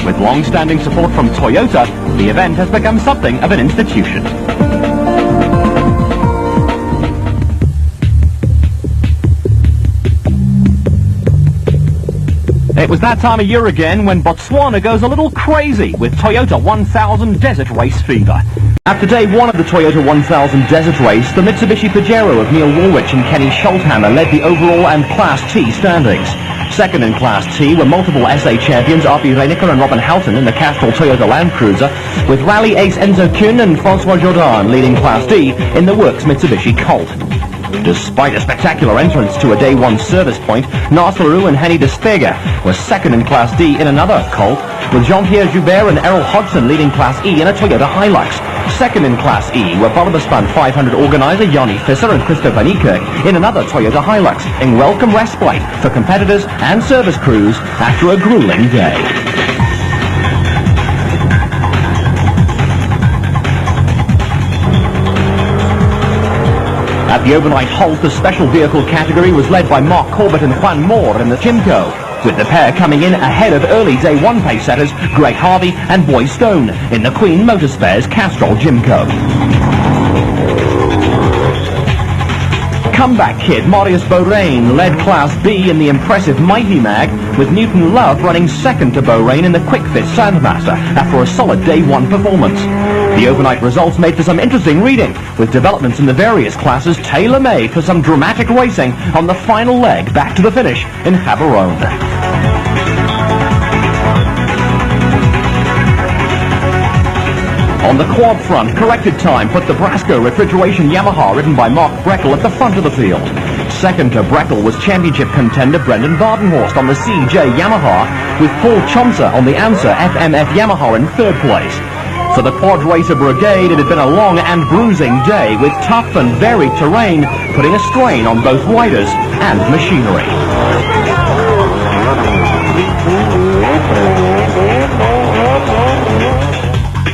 With long-standing support from Toyota, the event has become something of an institution. It was that time of year again when Botswana goes a little crazy with Toyota 1000 Desert Race fever. After day one of the Toyota 1000 Desert Race, the Mitsubishi Pajero of Neil Woolwich and Kenny Schulthammer led the overall and Class T standings. Second in Class T were multiple SA champions Arpi Reinecker and Robin Houghton in the Castrol Toyota Land Cruiser, with rally ace Enzo Kuhn and Francois Jourdan leading Class D in the Works Mitsubishi Colt. Despite a spectacular entrance to a day one service point, Nas Leroux and Henny de Stega were second in Class D in another Colt, with Jean-Pierre Joubert and Errol Hodgson leading Class E in a Toyota Hilux. Second in Class E were Barberspan 500 organizer Yanni Visser and Christophe Van Niekerk in another Toyota Hilux, in welcome respite for competitors and service crews after a grueling day. At the overnight halt, the special vehicle category was led by Mark Corbett and Juan Moore in the Jimco, with the pair coming in ahead of early day one pace setters Greg Harvey and Boy Stone in the Queen Motorspares Castrol Jimco. Comeback kid Marius Beaurain led Class B in the impressive Mighty Mag, with Newton Love running second to Beaurain in the Quick Fit Sandmaster after a solid day one performance. The overnight results made for some interesting reading, with developments in the various classes tailor-made for some dramatic racing on the final leg back to the finish in Gaborone. On the quad front, corrected time put the Brasco refrigeration Yamaha ridden by Mark Breckel at the front of the field. Second to Breckel was championship contender Brendan Badenhorst on the CJ Yamaha, with Paul Chomsa on the Ansa FMF Yamaha in third place. For the quad racer brigade, it had been a long and bruising day, with tough and varied terrain putting a strain on both riders and machinery.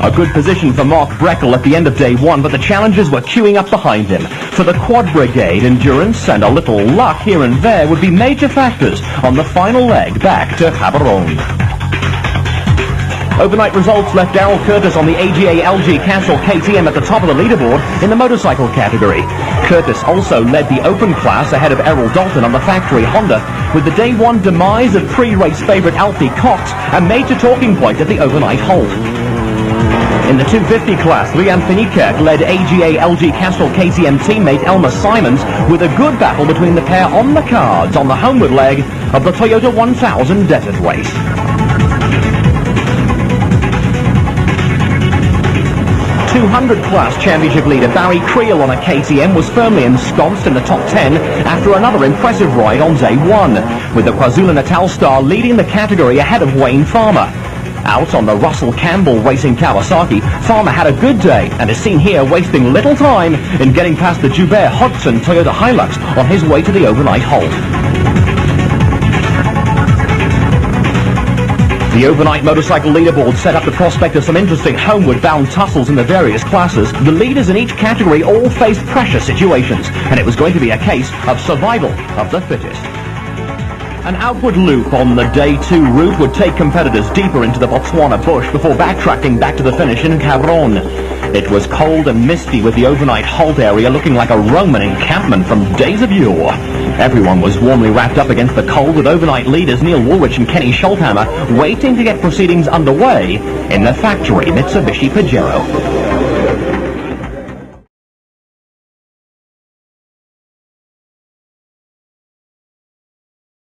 A good position for Mark Breckel at the end of day one, but the challengers were queuing up behind him. For the quad brigade, endurance and a little luck here and there would be major factors on the final leg back to Gaborone. Overnight results left Darrell Curtis on the AGA LG Castrol KTM at the top of the leaderboard in the motorcycle category. Curtis also led the open class ahead of Errol Dalton on the factory Honda, with the day one demise of pre-race favourite Alfie Cox a major talking point at the overnight halt. In the 250 class, Rian Finikirk led AGA LG Castrol KTM teammate Elmer Simons, with a good battle between the pair on the cards on the homeward leg of the Toyota 1000 Desert Race. 200 class championship leader Barry Creel on a KTM was firmly ensconced in the top 10 after another impressive ride on day one, with the KwaZulu-Natal star leading the category ahead of Wayne Farmer. Out on the Russell Campbell Racing Kawasaki, Farmer had a good day and is seen here wasting little time in getting past the Joubert Hodgson Toyota Hilux on his way to the overnight halt. The overnight motorcycle leaderboard set up the prospect of some interesting homeward-bound tussles in the various classes. The leaders in each category all faced pressure situations, and it was going to be a case of survival of the fittest. An outward loop on the day two route would take competitors deeper into the Botswana bush before backtracking back to the finish in Gaborone. It was cold and misty, with the overnight halt area looking like a Roman encampment from days of yore. Everyone was warmly wrapped up against the cold, with overnight leaders Neil Woolwich and Kenny Schulthammer waiting to get proceedings underway in the factory Mitsubishi Pajero.